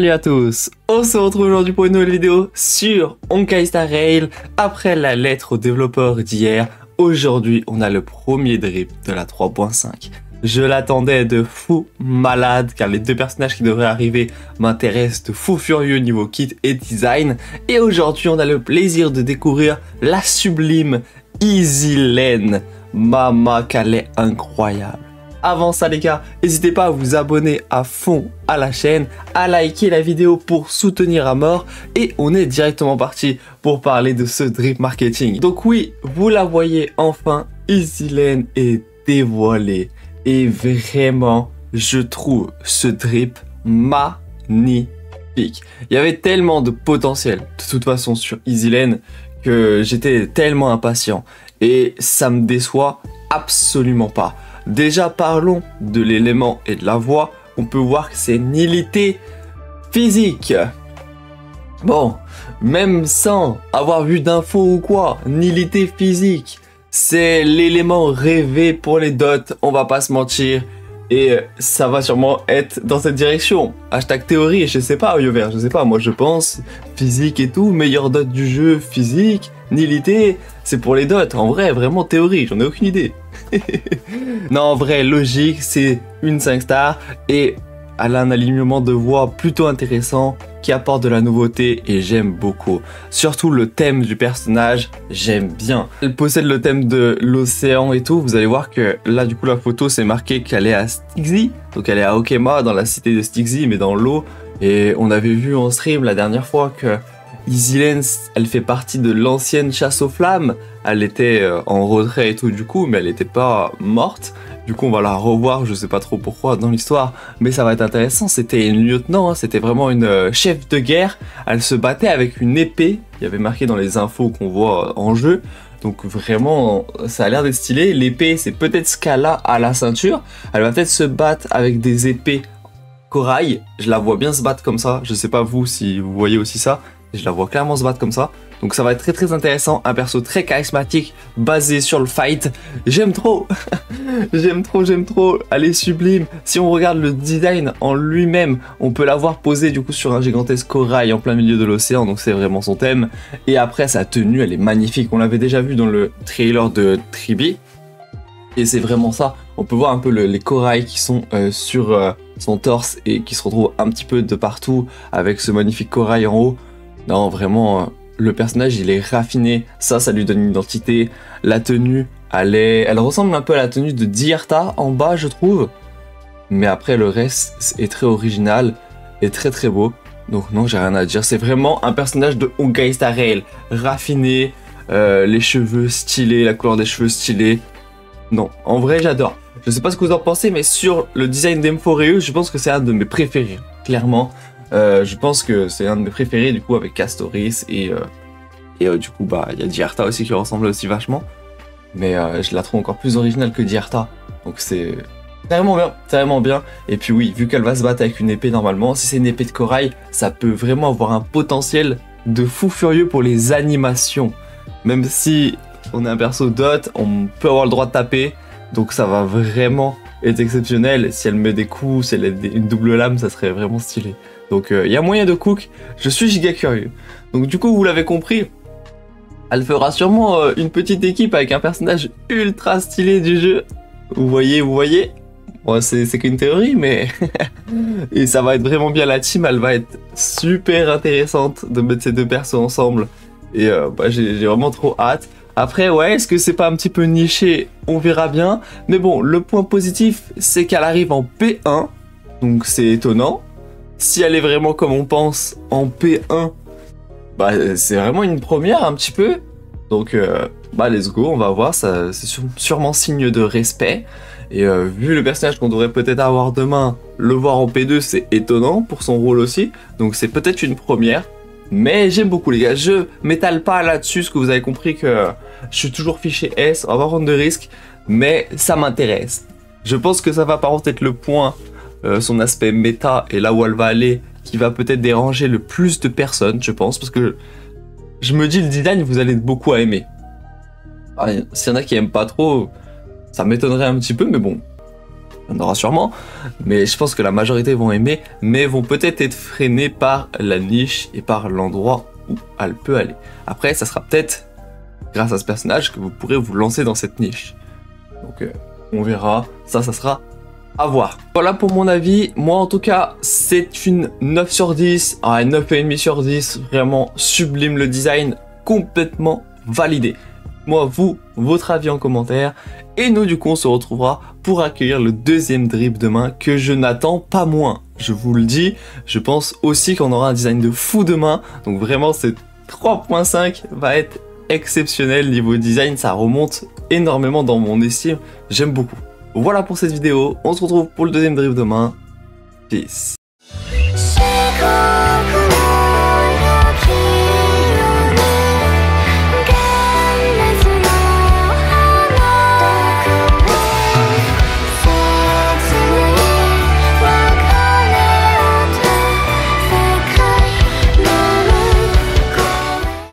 Salut à tous, on se retrouve aujourd'hui pour une nouvelle vidéo sur Honkai Star Rail. Après la lettre aux développeurs d'hier, aujourd'hui on a le premier drip de la 3.5. Je l'attendais de fou malade car les deux personnages qui devraient arriver m'intéressent de fou furieux niveau kit et design. Et aujourd'hui on a le plaisir de découvrir la sublime Easy-Len. Mama qu'elle est incroyable. Avant ça les gars, n'hésitez pas à vous abonner à fond à la chaîne, à liker la vidéo pour soutenir à mort et on est directement parti pour parler de ce drip marketing. Donc oui, vous la voyez enfin, Easy-Len est dévoilée et vraiment je trouve ce drip magnifique. Il y avait tellement de potentiel de toute façon sur Easy-Len que j'étais tellement impatient et ça me déçoit absolument pas. Déjà parlons de l'élément et de la voix, on peut voir que c'est nullité physique. Bon, même sans avoir vu d'infos ou quoi, nullité physique, c'est l'élément rêvé pour les dots, on va pas se mentir. Et ça va sûrement être dans cette direction. Hashtag théorie, je sais pas, Yover, je sais pas, moi je pense, physique et tout, meilleur dot du jeu, physique, nullité, c'est pour les dots. En vrai, vraiment théorie, j'en ai aucune idée. Non, en vrai, logique, c'est une 5 stars et elle a un alignement de voix plutôt intéressant qui apporte de la nouveauté et j'aime beaucoup. Surtout le thème du personnage, j'aime bien. Elle possède le thème de l'océan et tout. Vous allez voir que là, du coup, la photo, c'est marqué qu'elle est à Styxy. Donc, elle est à Okema, dans la cité de Styxy, mais dans l'eau. Et on avait vu en stream la dernière fois que Easy-Len, elle fait partie de l'ancienne chasse aux flammes. Elle était en retrait et tout du coup, mais elle n'était pas morte. Du coup, on va la revoir, je sais pas trop pourquoi dans l'histoire, mais ça va être intéressant. C'était une lieutenant, hein, c'était vraiment une chef de guerre. Elle se battait avec une épée. Il y avait marqué dans les infos qu'on voit en jeu. Donc vraiment, ça a l'air d'être stylé. L'épée, c'est peut-être ce qu'elle a à la ceinture. Elle va peut-être se battre avec des épées corail. Je la vois bien se battre comme ça. Je sais pas vous si vous voyez aussi ça. Je la vois clairement se battre comme ça. Donc ça va être très très intéressant. Un perso très charismatique, basé sur le fight. J'aime trop. J'aime trop. Elle est sublime. Si on regarde le design en lui-même, on peut la voir posée du coup sur un gigantesque corail en plein milieu de l'océan. Donc c'est vraiment son thème. Et après sa tenue, elle est magnifique. On l'avait déjà vu dans le trailer de Tribi. Et c'est vraiment ça. On peut voir un peu les corails qui sont sur son torse et qui se retrouvent un petit peu de partout avec ce magnifique corail en haut. Non, vraiment, le personnage, il est raffiné. Ça lui donne une identité. La tenue, elle ressemble un peu à la tenue de Dierta en bas, je trouve. Mais après, le reste est très original et très très beau. Donc non, j'ai rien à dire. C'est vraiment un personnage de Honkai Star Rail. Raffiné, les cheveux stylés, la couleur des cheveux stylée. Non, en vrai, j'adore. Je sais pas ce que vous en pensez, mais sur le design d'Emphoreus, je pense que c'est un de mes préférés, clairement. Je pense que c'est un de mes préférés du coup avec Castoris et du coup bah il y a Dierta aussi qui ressemble aussi vachement, mais je la trouve encore plus originale que Dierta, donc c'est vraiment bien. Et puis oui, vu qu'elle va se battre avec une épée normalement, si c'est une épée de corail, ça peut vraiment avoir un potentiel de fou furieux pour les animations. Même si on est un perso dot, on peut avoir le droit de taper, donc ça va vraiment être exceptionnel. Si elle met des coups, si elle a une double lame, ça serait vraiment stylé. Donc il y a moyen de cook, je suis giga curieux. Donc du coup vous l'avez compris, elle fera sûrement une petite équipe avec un personnage ultra stylé du jeu. Vous voyez bon, c'est qu'une théorie mais... Et ça va être vraiment bien la team, elle va être super intéressante de mettre ces deux persos ensemble. Et bah, j'ai vraiment trop hâte. Après ouais, est-ce que c'est pas un petit peu niché? On verra bien. Mais bon, le point positif c'est qu'elle arrive en P1, donc c'est étonnant. Si elle est vraiment comme on pense en P1, bah c'est vraiment une première un petit peu. Donc bah let's go, on va voir, ça c'est sûrement signe de respect. Et vu le personnage qu'on devrait peut-être avoir demain, le voir en P2 c'est étonnant pour son rôle aussi. Donc c'est peut-être une première. Mais j'aime beaucoup les gars, je m'étale pas là-dessus, parce que vous avez compris que je suis toujours fiché S, on va pas prendre de risques. Mais ça m'intéresse. Je pense que ça va par contre être le point... son aspect méta et là où elle va aller qui va peut-être déranger le plus de personnes, je pense, parce que je me dis le design vous allez beaucoup à aimer. S'il y en a qui aiment pas trop, ça m'étonnerait un petit peu, mais bon, il y en aura sûrement, mais je pense que la majorité vont aimer, mais vont peut-être être freinés par la niche et par l'endroit où elle peut aller. Après, ça sera peut-être grâce à ce personnage que vous pourrez vous lancer dans cette niche. Donc on verra, ça sera à voir. Voilà pour mon avis, moi en tout cas c'est une 9 sur 10, un 9,5 sur 10, vraiment sublime le design, complètement validé. Moi, vous, votre avis en commentaire, et nous du coup on se retrouvera pour accueillir le deuxième drip demain que je n'attends pas moins. Je vous le dis, je pense aussi qu'on aura un design de fou demain, donc vraiment cette 3.5 va être exceptionnel niveau design, ça remonte énormément dans mon estime, j'aime beaucoup. Voilà pour cette vidéo, on se retrouve pour le deuxième drip demain, peace.